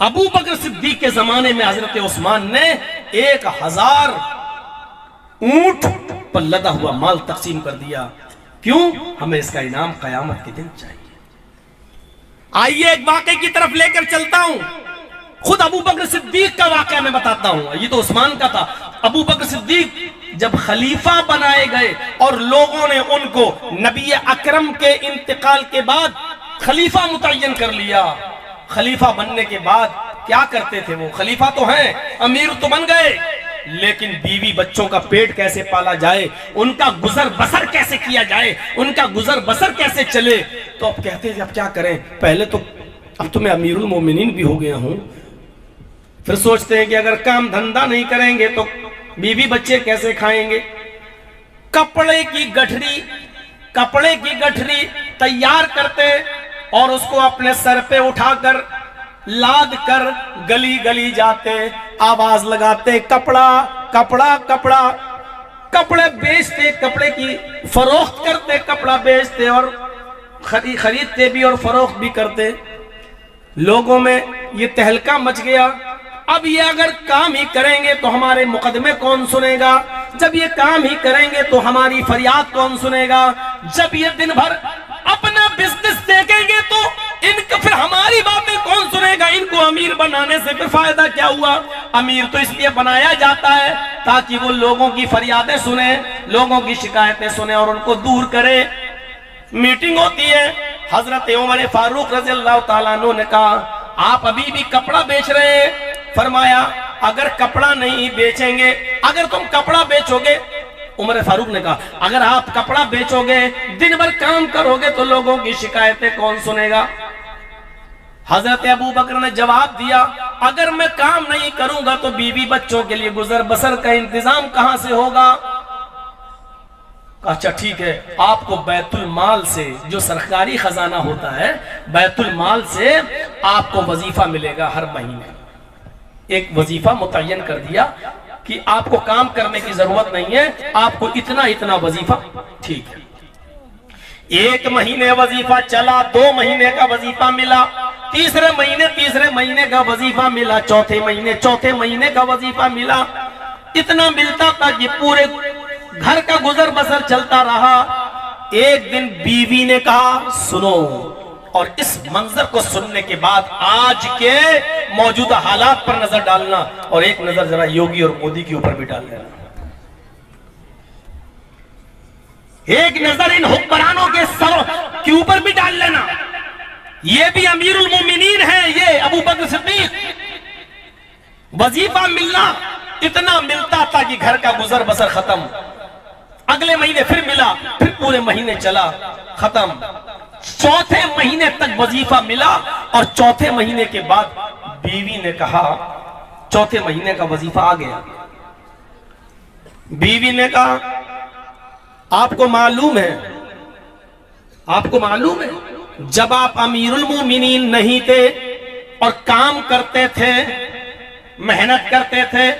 अबू बकर सिद्दीक के जमाने में हजरत उस्मान ने 1000 ऊंट पर लदा हुआ माल तकसीम कर दिया। क्यों? हमें इसका इनाम कयामत के दिन चाहिए। आइए एक वाकये की तरफ लेकर चलता हूं। खुद अबू बकर सिद्दीक का वाकया मैं बताता हूं, ये तो उस्मान का था। अबू बकर सिद्दीक जब खलीफा बनाए गए और लोगों ने उनको नबी अकरम के इंतकाल के बाद खलीफा मुतय्यन कर लिया। खलीफा बनने के बाद क्या करते थे वो? खलीफा तो हैं, अमीर तो बन गए, लेकिन बीवी बच्चों का पेट कैसे पाला जाए, उनका गुजर बसर कैसे किया जाए, उनका गुजर बसर कैसे चले। तो अब कहते थे अब क्या करें, पहले तो अब तो मैं अमीरुल मोमिनीन भी हो गया हूं, फिर सोचते हैं कि अगर काम धंधा नहीं करेंगे तो बीवी बच्चे कैसे खाएंगे। कपड़े की गठरी तैयार करते और उसको अपने सर पे उठाकर लाद कर गली गली जाते, आवाज लगाते कपड़ा कपड़ा कपड़ा। कपड़े बेचते, कपड़े की फरोख्त करते, कपड़ा बेचते और खरीदते भी और फरोख्त भी करते। लोगों में ये तहलका मच गया। अब ये अगर काम ही करेंगे तो हमारे मुकदमे कौन सुनेगा, जब ये काम ही करेंगे तो हमारी फरियाद कौन सुनेगा, जब ये दिन भर अपना बिजनेस देखेंगे तो इनका फिर हमारी बातें कौन सुनेगा। इनको अमीर बनाने से फिर फायदा क्या हुआ? अमीर तो इसलिए बनाया जाता है ताकि वो लोगों की फरियादें सुने, लोगों की शिकायतें सुने और उनको दूर करे। मीटिंग होती है, हजरत उमर फारूक रज़ी अल्लाह ताला अन्हु ने कहा आप अभी भी कपड़ा बेच रहे हैं? फरमाया अगर कपड़ा नहीं बेचेंगे, अगर तुम कपड़ा बेचोगे, उमर फारूक ने कहा अगर आप कपड़ा बेचोगे, दिन भर काम करोगे तो लोगों की शिकायतें कौन सुनेगा? हजरत अबू बकर ने जवाब दिया अगर मैं काम नहीं करूंगा तो बीवी बच्चों के लिए गुजर बसर का इंतजाम कहां से होगा? अच्छा ठीक है, आपको बैतुल माल से, जो सरकारी खजाना होता है, बैतुल माल से आपको वजीफा मिलेगा हर महीने। एक वजीफा मुतय्यन कर दिया कि आपको काम करने की जरूरत नहीं है, आपको इतना इतना वजीफा, ठीक है। 1 महीने वजीफा चला, 2 महीने का वजीफा मिला, तीसरे महीने का वजीफा मिला, चौथे महीने का वजीफा मिला। इतना मिलता था कि पूरे घर का गुजर बसर चलता रहा। एक दिन बीवी ने कहा सुनो, और इस मंजर को सुनने के बाद आज के मौजूदा हालात पर नजर डालना और एक नजर जरा योगी और मोदी के ऊपर भी डाल लेना, एक नजर इन हुक्मरानों के सरों के ऊपर भी डाल लेना। ये भी अमीरुल मोमिनीन है, ये अबू बकर सिद्दीक। वजीफा मिलना इतना मिलता था कि घर का गुजर बसर खत्म। अगले महीने फिर मिला, फिर पूरे महीने चला, खत्म। चौथे महीने तक वजीफा मिला और चौथे महीने के बाद बीवी ने कहा, चौथे महीने का वजीफा आ गया, बीवी ने कहा आपको मालूम है जब आप अमीरुल मोमिनीन नहीं थे और काम करते थे, मेहनत करते थे,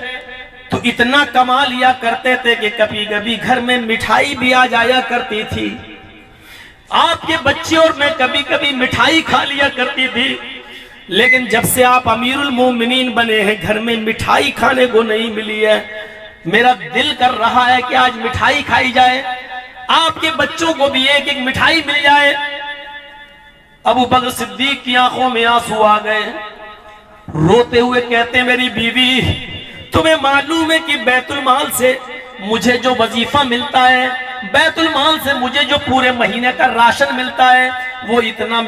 तो इतना कमा लिया करते थे कि कभी कभी घर में मिठाई भी आ जाया करती थी। आपके बच्चे और मैं कभी कभी मिठाई खा लिया करती थी, लेकिन जब से आप अमीरुल मोमिनीन बने हैं घर में मिठाई खाने को नहीं मिली है। मेरा दिल कर रहा है कि आज मिठाई खाई जाए, आपके बच्चों को भी एक एक मिठाई मिल जाए। अबू बकर सिद्दीक की आंखों में आंसू आ गए, रोते हुए कहते मेरी बीवी, तुम्हें मालूम है कि बैतुल माल से मुझे जो वजीफा मिलता है, बैतुल माल से मुझे जो पूरे महीने का राशन मिलता है, वो इतना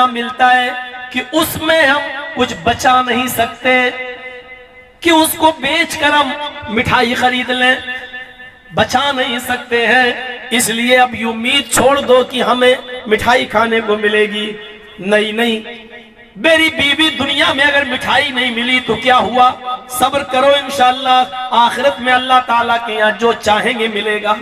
मिलता है कि उसमें हम कुछ बचा नहीं सकते कि उसको बेचकर हम मिठाई खरीद लें, बचा नहीं सकते हैं। इसलिए अब ये उम्मीद छोड़ दो कि हमें मिठाई खाने को मिलेगी। नहीं, मेरी बीवी, दुनिया में अगर मिठाई नहीं मिली तो क्या हुआ, सब्र करो, इंशाअल्लाह आखिरत में अल्लाह ताला के यहाँ जो चाहेंगे मिलेगा।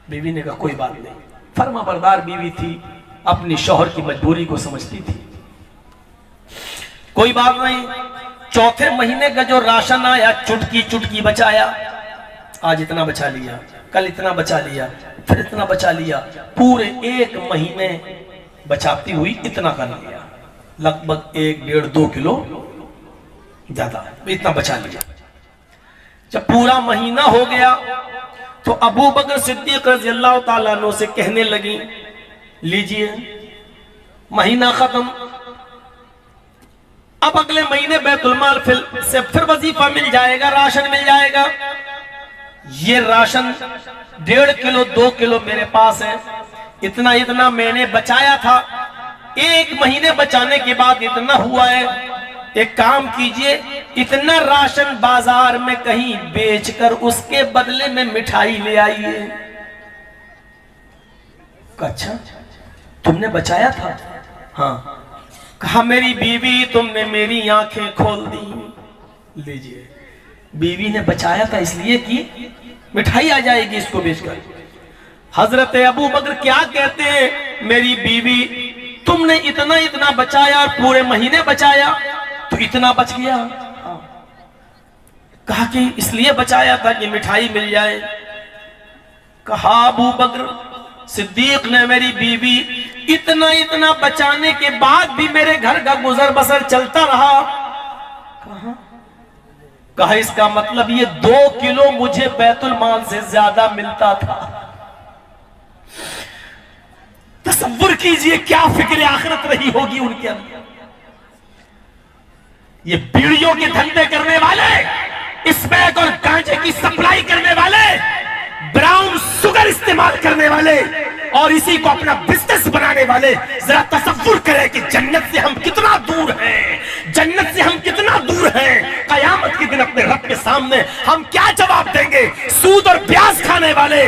बीवी ने कहा कोई बात नहीं। फर्माबरदार बीवी थी, अपनी शौहर की मजबूरी को समझती थी, कोई बात नहीं। चौथे महीने का जो राशन आया चुटकी चुटकी बचाया, आज इतना बचा लिया, कल इतना बचा लिया, फिर इतना बचा लिया, पूरे 1 महीने बचाती हुई इतना कर लिया। लगभग 1-1.5-2 किलो ज्यादा, इतना बचा लिया। जब पूरा महीना हो गया तो अबू बकर सिद्दीक रज़ी अल्लाह ताला अन्हु से कहने लगी, लीजिए महीना खत्म, अब अगले महीने बैतुल माल से फिर वजीफा मिल जाएगा, राशन मिल जाएगा। ये राशन 1.5 किलो 2 किलो मेरे पास है, इतना इतना मैंने बचाया था, 1 महीने बचाने के बाद इतना हुआ है। एक काम कीजिए, इतना राशन बाजार में कहीं बेचकर उसके बदले में मिठाई ले आइए। अच्छा तुमने बचाया था? हाँ। कहा मेरी बीवी, तुमने मेरी आंखें खोल दी। लीजिए, बीवी ने बचाया था इसलिए कि मिठाई आ जाएगी इसको बेचकर। हजरत अबू बकर क्या कहते हैं, मेरी बीवी तुमने इतना इतना बचाया और पूरे महीने बचाया तो इतना बच गया। कहा कि इसलिए बचाया था कि मिठाई मिल जाए। कहा अबू बकर सिद्दीक ने, मेरी बीवी इतना इतना बचाने के बाद भी मेरे घर का गुजर बसर चलता रहा। कहा इसका मतलब ये 2 किलो मुझे बैतुल माल से ज्यादा मिलता था। तसव्वुर कीजिए क्या फिक्र आखिरत रही होगी उनके अंदर। ये बीड़ियों के धंधे करने वाले, स्मैक और गांजे की सप्लाई करने वाले, ब्राउन शुगर इस्तेमाल करने वाले और इसी को अपना बिजनेस बनाने वाले, जरा तसव्वुर करें कि जन्नत से हम कितना दूर हैं, जन्नत से हम कितना दूर हैं। कयामत के दिन अपने रब के सामने हम क्या जवाब देंगे। सूद और ब्याज खाने वाले,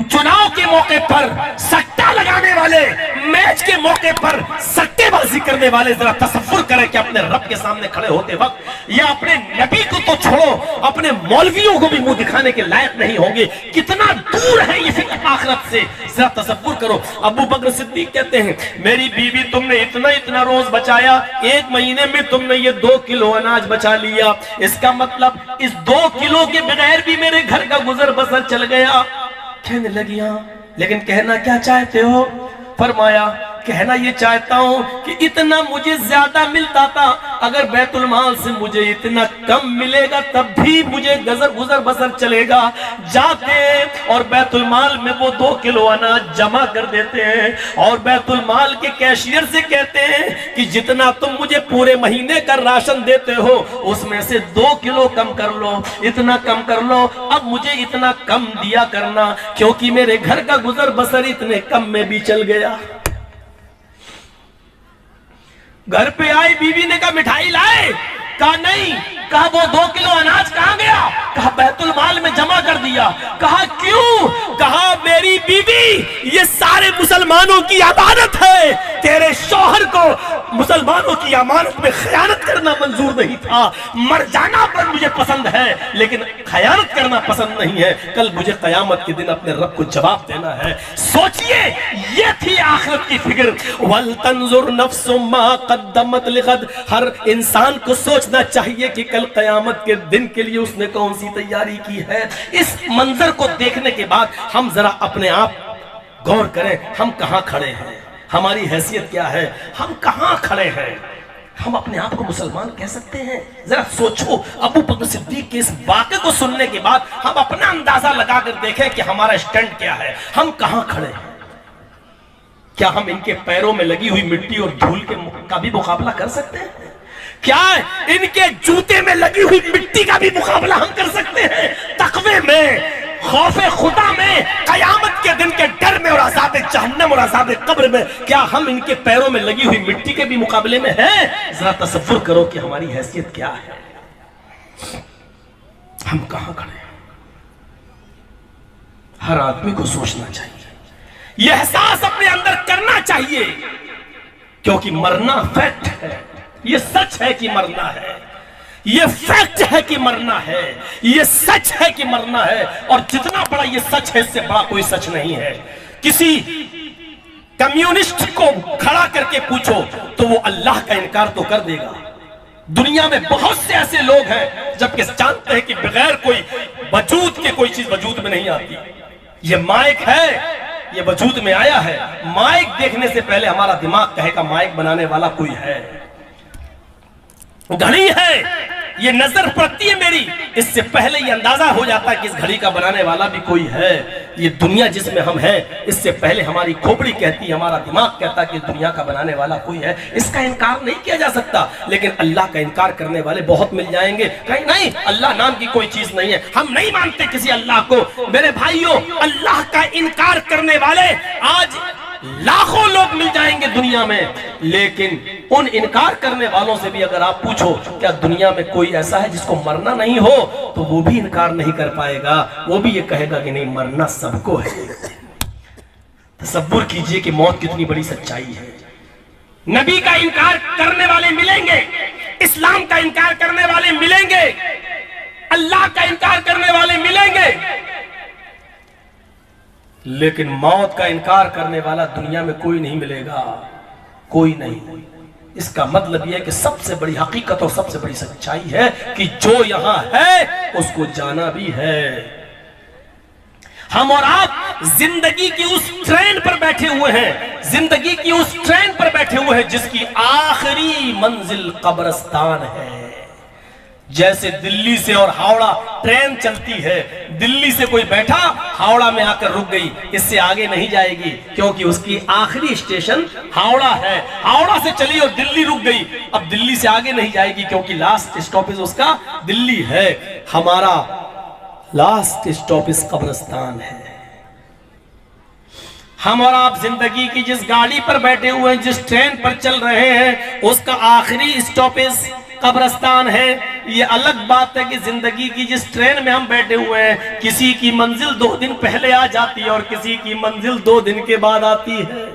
चुनाव के मौके पर सट्टा लगाने वाले, मैच के मौके पर सट्टेबाजी करने वाले, जरा तसव्वुर करें कि अपने रब के सामने खड़े होते वक्त या अपने नबी को तो छोड़ो, अपने मौलवियों को भी मुंह दिखाने के लायक नहीं होंगे। कितना दूर है ये फिक्र आखिरत से, जरा तसव्वुर करो। अबू बकर सिद्दीक कहते हैं, मेरी बीवी तुमने इतना इतना रोज बचाया, 1 महीने में तुमने ये 2 किलो अनाज बचा लिया। इसका मतलब इस 2 किलो के बगैर भी मेरे घर का गुजर बसर चल गया। कहने लगी हाँ, लेकिन कहना क्या चाहते हो? फरमाया, कहना ये चाहता हूं कि इतना मुझे ज्यादा मिलता था, अगर बैतुल माल से मुझे इतना कम मिलेगा तब भी मुझे गुजर बसर चलेगा। जाते और बैतुल माल में वो 2 किलो अनाज जमा कर देते हैं और बैतुल माल के कैशियर से कहते हैं कि जितना तुम मुझे पूरे महीने का राशन देते हो उसमें से 2 किलो कम कर लो, इतना कम कर लो, अब मुझे इतना कम दिया करना, क्योंकि मेरे घर का गुजर बसर इतने कम में भी चल गया। घर पे आई, बीवी ने कहा मिठाई लाए? कहा नहीं। कहा वो 2 किलो अनाज कहां गया? कहा बैतुल माल में जमा कर दिया। कहा क्यों? कहा मेरी बीवी ये सारे मुसलमानों की अमानत है, तेरे शौहर को मुसलमानों की अमानत में खयानत करना मंजूर नहीं था। मर जाना पर मुझे पसंद है लेकिन खयानत करना पसंद नहीं है। कल मुझे कयामत के दिन अपने रब को जवाब देना है। सोचिए, ये थी आखिरत की फिक्र। वल तंजुर नफ्सुम मा क़द्दमत लिग़द, हर इंसान को सोचना चाहिए कि कल कयामत के दिन के लिए उसने कौन सी तैयारी की है। इस मंजर को देखने के बाद हम जरा अपने आप गौर करें, हम कहां खड़े हैं, हमारी हैसियत क्या है, हम कहां खड़े हैं। हम अपने आप को मुसलमान कह सकते हैं? जरा सोचो, अबू बकर सिद्दीक के इस वाक़े को सुनने के बाद हम अपना अंदाजा लगाकर देखें कि हमारा स्टैंड क्या है, हम कहां खड़े हैं। क्या हम इनके पैरों में लगी हुई मिट्टी और धूल का भी मुकाबला कर सकते हैं? क्या इनके जूते में लगी हुई मिट्टी का भी मुकाबला हम कर सकते हैं? तकवे में, खौफे खुदा में, कयामत के दिन के डर में और अज़ाब जहन्नम और अज़ाब कब्र में क्या हम इनके पैरों में लगी हुई मिट्टी के भी मुकाबले में हैं? जरा तसव्वुर करो कि हमारी हैसियत क्या है, हम कहां खड़े हैं। हर आदमी को सोचना चाहिए, यह एहसास अपने अंदर करना चाहिए, क्योंकि मरना फैक्ट है। यह सच है कि मरना है, यह फैक्ट है कि मरना है, यह सच है कि मरना है। और जितना बड़ा यह सच है, इससे बड़ा कोई सच नहीं है। किसी कम्युनिस्ट को खड़ा करके पूछो तो वो अल्लाह का इनकार तो कर देगा। दुनिया में बहुत से ऐसे लोग हैं जबकि जानते हैं कि बगैर कोई वजूद के कोई चीज वजूद में नहीं आती। ये माइक है, ये वजूद में आया है। माइक देखने से पहले हमारा दिमाग कहेगा माइक बनाने वाला कोई है। घड़ी है, ये नजर पड़ती है मेरी, इससे पहले ये अंदाजा हो जाता है कि इस घड़ी का बनाने वाला भी कोई है। ये दुनिया जिसमें हम हैं, इससे पहले हमारी खोपड़ी कहती है, हमारा दिमाग कहता है कि दुनिया का बनाने वाला कोई है। इसका इनकार नहीं किया जा सकता, लेकिन अल्लाह का इनकार करने वाले बहुत मिल जाएंगे। कहीं नहीं, अल्लाह नाम की कोई चीज नहीं है, हम नहीं मानते किसी अल्लाह को। मेरे भाइयों, अल्लाह का इनकार करने वाले आज लाखों लोग मिल जाएंगे दुनिया में, लेकिन उन इनकार करने वालों से भी अगर आप पूछो क्या दुनिया में कोई ऐसा है जिसको मरना नहीं हो, तो वो भी इनकार नहीं कर पाएगा। वो भी ये कहेगा कि नहीं, मरना सबको है। तसव्वुर कीजिए कि मौत कितनी बड़ी सच्चाई है। नबी का इनकार करने वाले मिलेंगे, इस्लाम का इनकार करने वाले मिलेंगे, अल्लाह का इनकार करने वाले मिलेंगे, लेकिन मौत का इनकार करने वाला दुनिया में कोई नहीं मिलेगा, कोई नहीं। इसका मतलब यह है कि सबसे बड़ी हकीकत और सबसे बड़ी सच्चाई है कि जो यहां है उसको जाना भी है। हम और आप जिंदगी की उस ट्रेन पर बैठे हुए हैं, जिंदगी की उस ट्रेन पर बैठे हुए हैं जिसकी आखिरी मंजिल कब्रिस्तान है। जैसे दिल्ली से और हावड़ा ट्रेन चलती है, दिल्ली से कोई बैठा हावड़ा में आकर रुक गई, इससे आगे नहीं जाएगी क्योंकि उसकी आखिरी स्टेशन हावड़ा है। हावड़ा से चली और दिल्ली रुक गई, अब दिल्ली से आगे नहीं जाएगी क्योंकि लास्ट स्टॉपेज उसका दिल्ली है। हमारा लास्ट स्टॉपेज कब्रिस्तान है। हम और आप जिंदगी की जिस गाड़ी पर बैठे हुए हैं, जिस ट्रेन पर चल रहे हैं, उसका आखिरी स्टॉपेज कब्रिस्तान है। ये अलग बात है कि जिंदगी की जिस ट्रेन में हम बैठे हुए हैं, किसी की मंजिल 2 दिन पहले आ जाती है और किसी की मंजिल 2 दिन के बाद आती है।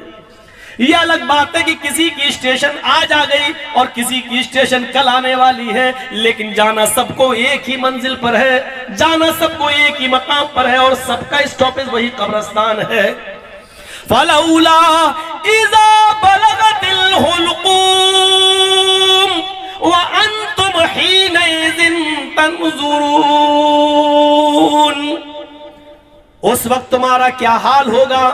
ये अलग बात है कि किसी की स्टेशन आज आ गई और किसी की स्टेशन कल आने वाली है, लेकिन जाना सबको एक ही मंजिल पर है, जाना सबको एक ही मकाम पर है और सबका स्टॉपेज वही कब्रिस्तान है। फलौला इज़ा बलगतिल हुलूम व अंतुम हीनइज़िन तंज़ुरून। उस वक्त तुम्हारा क्या हाल होगा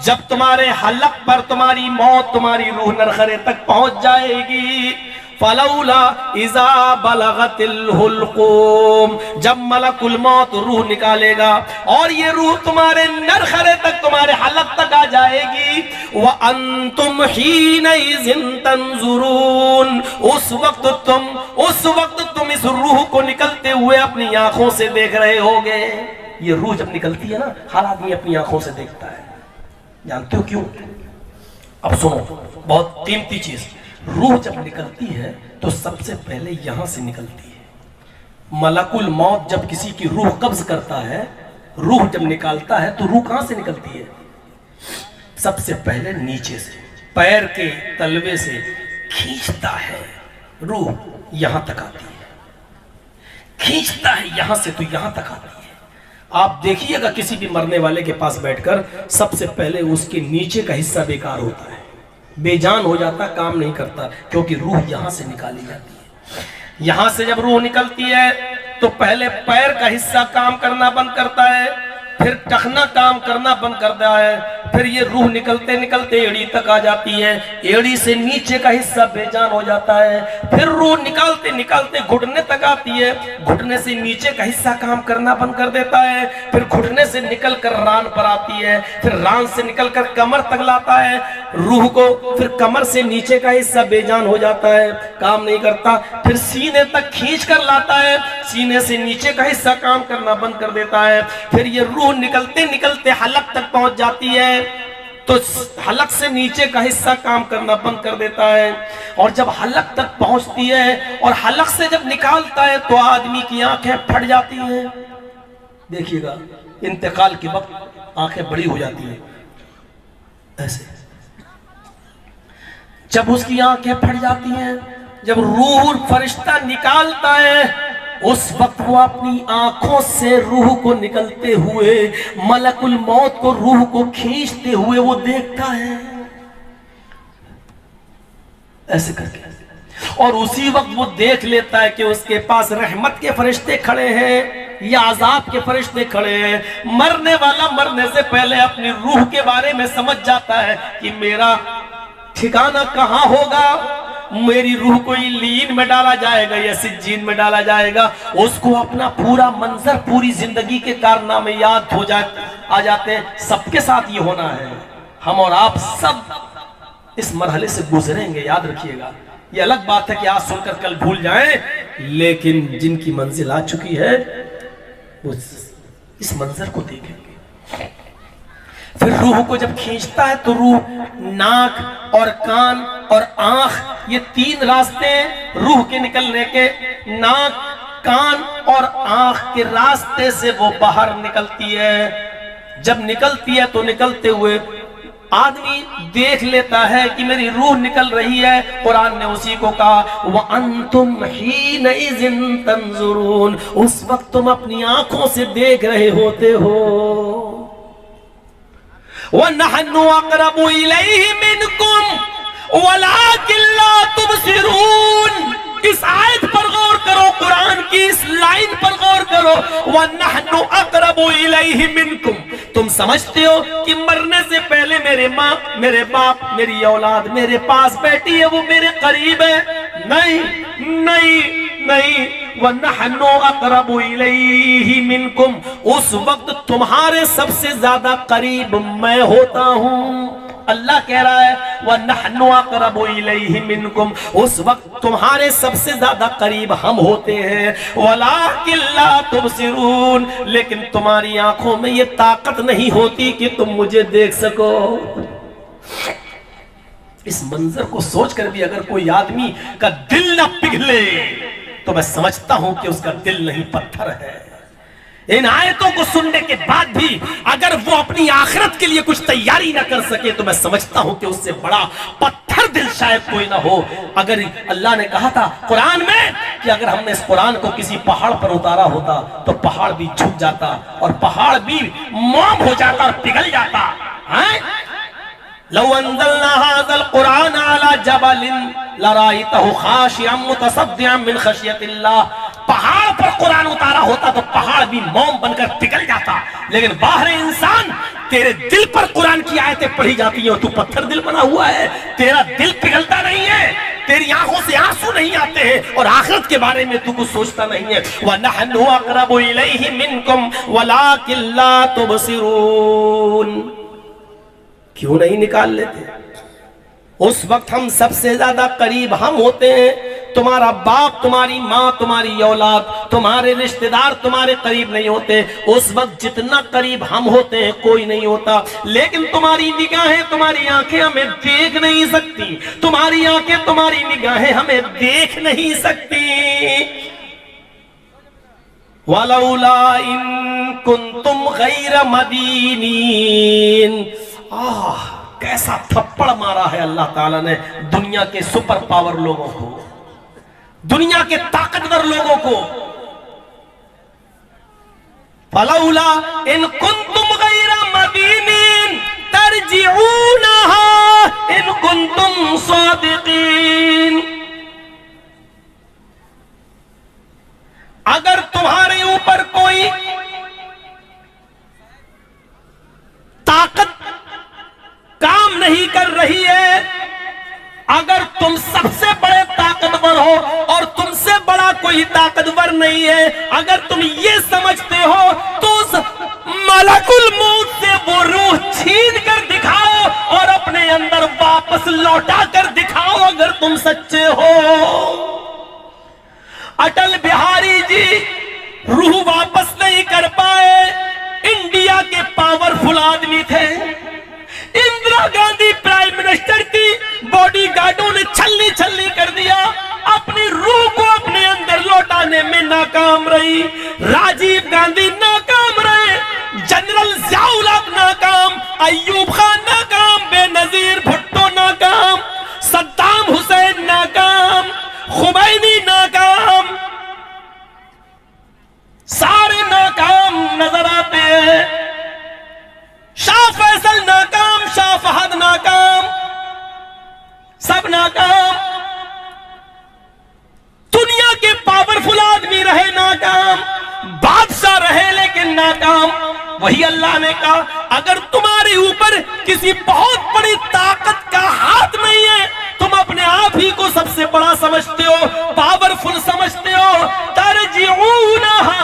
जब तुम्हारे हलक पर तुम्हारी मौत, तुम्हारी रूह नरखरे तक पहुंच जाएगी। फलौला इज़ा बलगतिल हुलूम, जब मलकुल मौत रूह निकालेगा और ये रूह तुम्हारे नरखरे तक, तुम्हारे हलक तक आ जाएगी। व अंतुम हीनइज़िन तंज़ुरून, उस वक्त तुम इस रूह को निकलते हुए अपनी आंखों से देख रहे होगे। ये रूह जब निकलती है ना, हर आदमी अपनी आंखों से देखता है। जानते हो क्यों? अब सुनो, बहुत कीमती चीज। रूह जब निकलती है तो सबसे पहले यहां से निकलती है। मलकुल मौत जब किसी की रूह कब्ज करता है, रूह जब निकालता है तो रूह कहां से निकलती है? सबसे पहले नीचे से, पैर के तलवे से खींचता है, रूह यहां तक आती है। खींचता है यहां से तो यहां तक आती है। आप देखिएगा किसी भी मरने वाले के पास बैठकर, सबसे पहले उसके नीचे का हिस्सा बेकार होता है, बेजान हो जाता, काम नहीं करता, क्योंकि रूह यहां से निकाली जाती है। यहां से जब रूह निकलती है तो पहले पैर का हिस्सा काम करना बंद करता है, फिर टखना काम करना बंद करता है, फिर ये रूह निकलते निकलते एड़ी तक आ जाती है। एड़ी से नीचे का हिस्सा बेजान हो जाता है, फिर रूह निकालते निकालते घुटने तक आती है। घुटने से नीचे का हिस्सा काम करना बंद कर देता है, फिर घुटने से निकलकर रान पर आती है, फिर रान से निकलकर कमर तक लाता है रूह को, फिर कमर से नीचे का हिस्सा बेजान हो जाता है, काम नहीं करता, फिर सीने तक खींच कर लाता है, सीने से नीचे का हिस्सा काम करना बंद कर देता है। फिर ये रूह निकलते निकलते हलक तक पहुंच जाती है तो हलक से नीचे का हिस्सा काम करना बंद कर देता है। और जब हलक तक पहुंचती है और हलक से जब निकालता है तो आदमी की आंखें फट जाती हैं। देखिएगा, इंतकाल के वक्त आंखें बड़ी हो जाती हैं ऐसे। जब उसकी आंखें फट जाती हैं, जब रूह फरिश्ता निकालता है, उस वक्त वो अपनी आंखों से रूह को निकलते हुए, मलकुल मौत को, रूह को खींचते हुए वो देखता है ऐसे करके। और उसी वक्त वो देख लेता है कि उसके पास रहमत के फरिश्ते खड़े हैं या अजाब के फरिश्ते खड़े हैं। मरने वाला मरने से पहले अपनी रूह के बारे में समझ जाता है कि मेरा ठिकाना कहां होगा, मेरी रूह को लीन में डाला जाएगा या सिज्जीन में डाला जाएगा। उसको अपना पूरा मंजर, पूरी जिंदगी के कारनामे याद हो आ जाते हैं। सबके साथ ये होना है, हम और आप सब इस मरहले से गुजरेंगे, याद रखिएगा। ये अलग बात है कि आज सुनकर कल भूल जाएं, लेकिन जिनकी मंजिल आ चुकी है वो इस मंजर को देखेंगे। फिर रूह को जब खींचता है तो रूह नाक और कान और आंख, ये तीन रास्ते रूह के निकलने के, नाक, कान और आंख के रास्ते से वो बाहर निकलती है। जब निकलती है तो निकलते हुए आदमी देख लेता है कि मेरी रूह निकल रही है। कुरान ने उसी को कहा, वह अंतुम हीनइज़िन तंजुरून, उस वक्त तुम अपनी आंखों से देख रहे होते हो। वनहनु अक़रबु इलैहि मिनकुम वलाकिन ला तुबसिरून। इस आयत पर गौर करो, कुरान की इस लाइन पर गौर करो, वनहनु अक़रबु इलैहि मिनकुम। तुम समझते हो कि मरने से पहले मेरे माँ, मेरे बाप, मेरी औलाद मेरे पास बैठी है, वो मेरे करीब है? नहीं नहीं नहीं। वनहनु अक़रबु इलैहि मिनकुम, उस वक्त तुम्हारे सबसे ज्यादा करीब मैं होता हूँ। अल्लाह कह रहा है वनहनु अक़रबु इलैहि मिनकुम, उस वक्त तुम्हारे सबसे ज्यादा करीब हम होते हैं। वलाकिन ला तुबसिरून, लेकिन तुम्हारी आंखों में ये ताकत नहीं होती कि तुम मुझे देख सको। इस मंजर को सोचकर भी अगर कोई आदमी का दिल न पिघले तो मैं समझता हूं कि उसका दिल नहीं पत्थर है। इन आयतों को सुनने के बाद भी अगर वो अपनी आखिरत के लिए कुछ तैयारी ना कर सके तो मैं समझता हूं कि उससे बड़ा पत्थर दिल शायद कोई ना हो। अगर अल्लाह ने कहा था कुरान में कि अगर हमने इस कुरान को किसी पहाड़ पर उतारा होता तो पहाड़ भी झुक जाता और पहाड़ भी मोम हो जाता और पिघल जाता है। लौ अंज़लना हाज़ल कुरान अला जबलिन लराइतहु खाशिअम मुतसद्दिअम मिन खशियतिल्लाह। पहाड़ पर कुरान उतारा होता तो पहाड़ भी मोम बनकर पिघल जाता, लेकिन बाहर इंसान तेरे दिल पर कुरान की आयतें पढ़ी जाती हैं और तू पत्थर दिल बना हुआ है, तेरा दिल पिघलता नहीं है, तेरी आंखों से आंसू नहीं आते हैं और आखिरत के बारे में तू कुछ सोचता नहीं है। वनहनु अक़रबु इलैहि मिनकुम वलाकिन ला तुबसिरून। क्यों नहीं निकाल लेते? उस वक्त हम सबसे ज्यादा करीब हम होते हैं। तुम्हारा बाप, तुम्हारी माँ, तुम्हारी औलाद, तुम्हारे रिश्तेदार तुम्हारे करीब नहीं होते। उस वक्त जितना करीब हम होते हैं कोई नहीं होता। लेकिन तुम्हारी निगाहें, तुम्हारी आंखें हमें देख नहीं सकती, तुम्हारी आंखें, तुम्हारी निगाहें हमें देख नहीं सकती। वलौला इन कुंतुम गैर मदीनीन। कैसा थप्पड़ मारा है अल्लाह ताला ने दुनिया के सुपर पावर लोगों को, दुनिया के ताकतवर लोगों को। फलौला इन कुंतुम गैर मदीनीन तरजिऊनहा इन कुंतुम सादिकीन। अगर तुम्हारे ऊपर कोई ताकत काम नहीं कर रही है, अगर तुम सबसे बड़े ताकतवर हो और तुमसे बड़ा कोई ताकतवर नहीं है, अगर तुम ये समझते हो तो उस मलकुल मौत से वो रूह छीन कर दिखाओ और अपने अंदर वापस लौटा कर दिखाओ अगर तुम सच्चे हो। अटल बिहारी जी रूह वापस नहीं कर पाए, इंडिया के पावरफुल आदमी थे। इंदिरा गांधी प्राइम मिनिस्टर की बॉडी गार्डों ने छलनी छलनी कर दिया, अपनी रूह को अपने अंदर लौटाने में नाकाम रही। राजीव गांधी नाकाम रहे, जनरल ज़ियाउल हक नाकाम, अय्यूब खान नाकाम, बेनजीर भुट्टो नाकाम, सद्दाम हुसैन नाकाम, खुमैनी नाकाम, सारे नाकाम नजर आते हैं। शाह फैसल नाकाम, शाह फहद नाकाम, सब नाकाम। दुनिया के पावरफुल आदमी रहे नाकाम, बादशाह नाकाम। वही अल्लाह ने कहा, अगर तुम्हारे ऊपर किसी बहुत बड़ी ताकत का हाथ नहीं है, तुम अपने आप ही को सबसे बड़ा समझते हो, पावरफुल समझते हो, तरजीऊनहा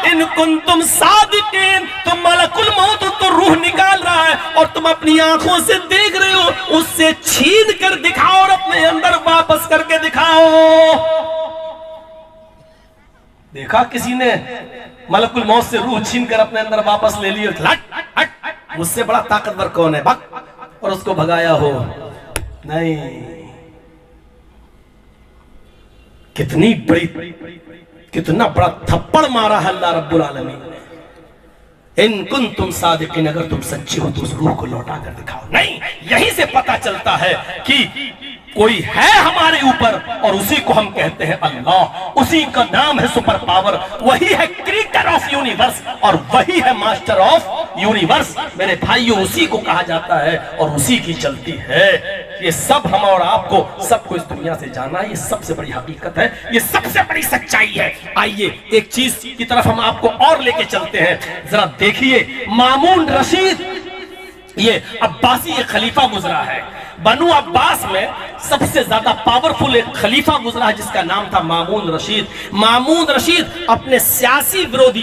इन कुंतुम सादिकीन, तुम मलकुल मौत तो रूह निकाल रहा है और तुम अपनी आंखों से देख रहे हो, उससे छीन कर दिखाओ और अपने अंदर वापस करके दिखाओ। देखा किसी ने मलकुल मौत से रूह छीन कर अपने अंदर वापस ले ली, मुझसे बड़ा ताकतवर कौन है, भग, और उसको भगाया हो? नहीं। कितनी बड़ी, कितना बड़ा थप्पड़ मारा है अल्लाह रब्बुल आलमीन ने। इन कुंतुम सादिकीन, अगर तुम सच्चे हो तो उस रूह को लौटा कर दिखाओ। नहीं, यहीं से पता चलता है कि कोई है हमारे ऊपर और उसी को हम कहते हैं अल्लाह। उसी का नाम है सुपर पावर, वही है क्रिएटर ऑफ यूनिवर्स और वही है मास्टर ऑफ यूनिवर्स। मेरे भाइयों, उसी को कहा जाता है और उसी की चलती है। ये सब हम और आपको, सबको इस दुनिया से जाना, ये सबसे बड़ी हकीकत है, ये सबसे बड़ी सच्चाई है। आइए एक चीज की तरफ हम आपको और लेके चलते हैं। जरा देखिए, मामून रशीद, ये अब्बासी एक खलीफा गुजरा है। बनु अब्बास में सबसे ज्यादा पावरफुल एक खलीफा गुजरा है जिसका नाम था मामून रशीद। मामून रशीद अपने सियासी विरोधी